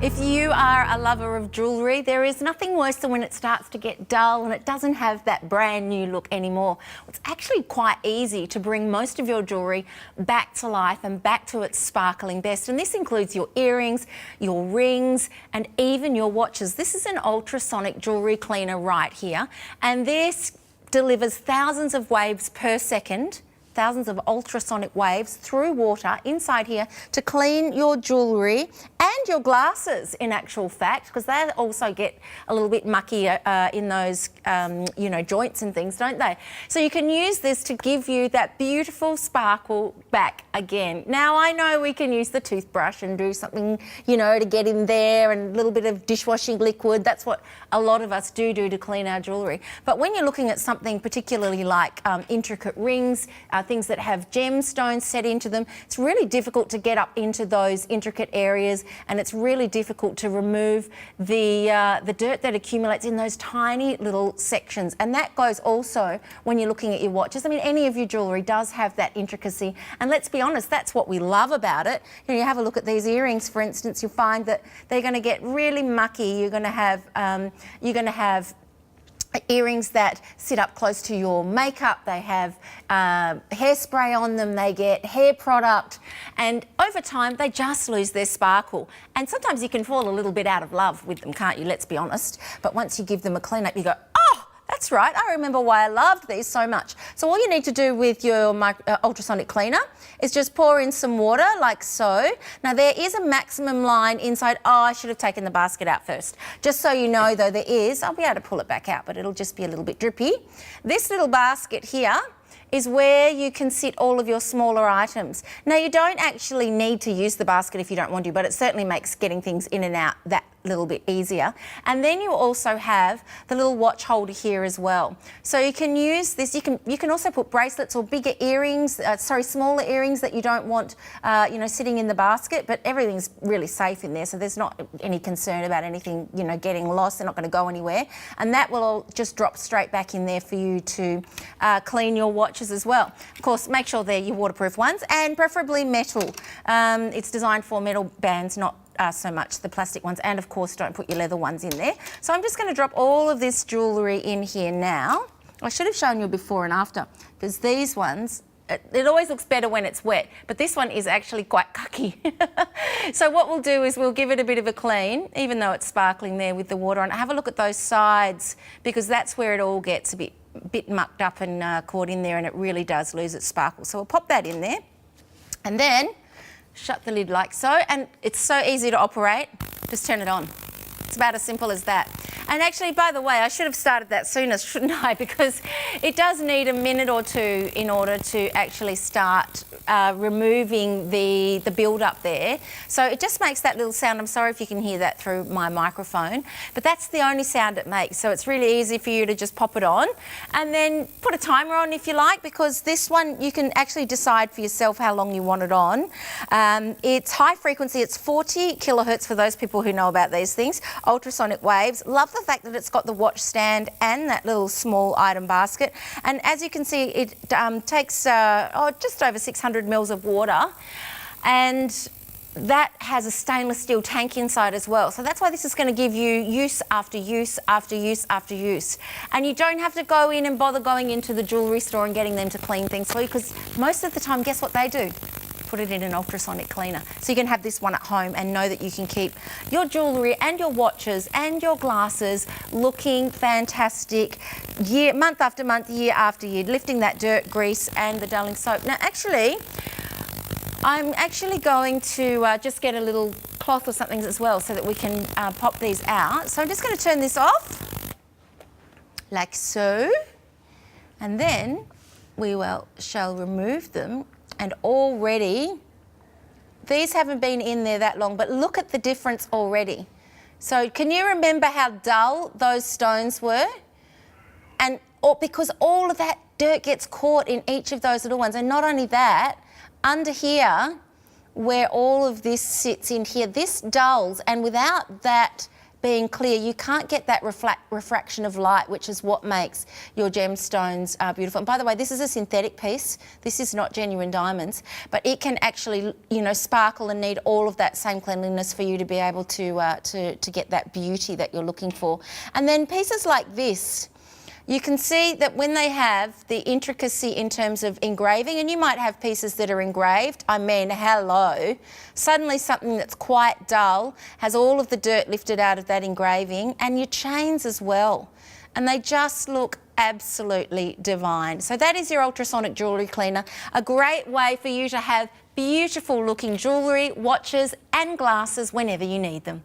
If you are a lover of jewellery, there is nothing worse than when it starts to get dull and it doesn't have that brand new look anymore. It's actually quite easy to bring most of your jewellery back to life and back to its sparkling best. And this includes your earrings, your rings, and even your watches. This is an ultrasonic jewellery cleaner right here. And this delivers thousands of waves per second, thousands of ultrasonic waves through water inside here to clean your jewellery and your glasses, in actual fact, because they also get a little bit mucky in those, you know, joints and things, don't they? So you can use this to give you that beautiful sparkle back again. Now, I know we can use the toothbrush and do something, you know, to get in there, and a little bit of dishwashing liquid. That's what a lot of us do to clean our jewellery. But when you're looking at something particularly like intricate rings, things that have gemstones set into them, it's really difficult to get up into those intricate areas, and it's really difficult to remove the dirt that accumulates in those tiny little sections. And that goes also when you're looking at your watches. I mean, any of your jewellery does have that intricacy, and let's be honest, that's what we love about it. You know, you have a look at these earrings, for instance, you'll find that they're going to get really mucky. You're going to have earrings that sit up close to your makeup. They have hairspray on them, they get hair product, and over time they just lose their sparkle. And sometimes you can fall a little bit out of love with them, can't you? Let's be honest. But once you give them a clean up, you go, oh, that's right, I remember why I loved these so much. So all you need to do with your ultrasonic cleaner is just pour in some water like so. Now there is a maximum line inside. Oh, I should have taken the basket out first. Just so you know though, there is, I'll be able to pull it back out, but it'll just be a little bit drippy. This little basket here is where you can sit all of your smaller items. Now, you don't actually need to use the basket if you don't want to, but it certainly makes getting things in and out that little bit easier. And then you also have the little watch holder here as well. So you can use this, you can also put bracelets or bigger earrings, smaller earrings that you don't want, you know, sitting in the basket, but everything's really safe in there, so there's not any concern about anything, you know, getting lost. They're not going to go anywhere. And that will all just drop straight back in there for you to clean your watches as well. Of course, make sure they're your waterproof ones, and preferably metal. It's designed for metal bands, not so much the plastic ones, and of course don't put your leather ones in there. So I'm just going to drop all of this jewellery in here now. I should have shown you before and after, because these ones, it always looks better when it's wet, but this one is actually quite cucky. So what we'll do is we'll give it a bit of a clean, even though it's sparkling there with the water on. Have a look at those sides, because that's where it all gets a bit mucked up and caught in there, and it really does lose its sparkle. So we'll pop that in there, and then shut the lid like so, and it's so easy to operate. Just turn it on. It's about as simple as that. And actually, by the way, I should have started that sooner, shouldn't I? Because it does need a minute or two in order to actually start removing the build-up there. So it just makes that little sound. I'm sorry if you can hear that through my microphone, but that's the only sound it makes. So it's really easy for you to just pop it on and then put a timer on if you like, because this one you can actually decide for yourself how long you want it on. It's high frequency. It's 40 kilohertz for those people who know about these things. Ultrasonic waves. Love the fact that it's got the watch stand and that little small item basket. And as you can see, it takes just over 600 mils of water, and that has a stainless steel tank inside as well. So that's why this is going to give you use after use after use after use. And you don't have to go in and bother going into the jewellery store and getting them to clean things for you, because most of the time, guess what they do? Put it in an ultrasonic cleaner. So you can have this one at home and know that you can keep your jewellery and your watches and your glasses looking fantastic month after month, year after year, lifting that dirt, grease and the dulling soap. Now actually, I'm actually going to just get a little cloth or something as well so that we can pop these out. So I'm just going to turn this off like so, and then we shall remove them. And already, these haven't been in there that long, but look at the difference already. So can you remember how dull those stones were? And because all of that dirt gets caught in each of those little ones. And not only that, under here, where all of this sits in here, this dulls, and without that being clear. You can't get that refraction of light, which is what makes your gemstones beautiful. And by the way, this is a synthetic piece. This is not genuine diamonds, but it can actually, you know, sparkle and need all of that same cleanliness for you to be able to get that beauty that you're looking for. And then pieces like this, you can see that when they have the intricacy in terms of engraving, and you might have pieces that are engraved, I mean, hello, suddenly something that's quite dull has all of the dirt lifted out of that engraving, and your chains as well. And they just look absolutely divine. So that is your ultrasonic jewellery cleaner, a great way for you to have beautiful looking jewellery, watches and glasses whenever you need them.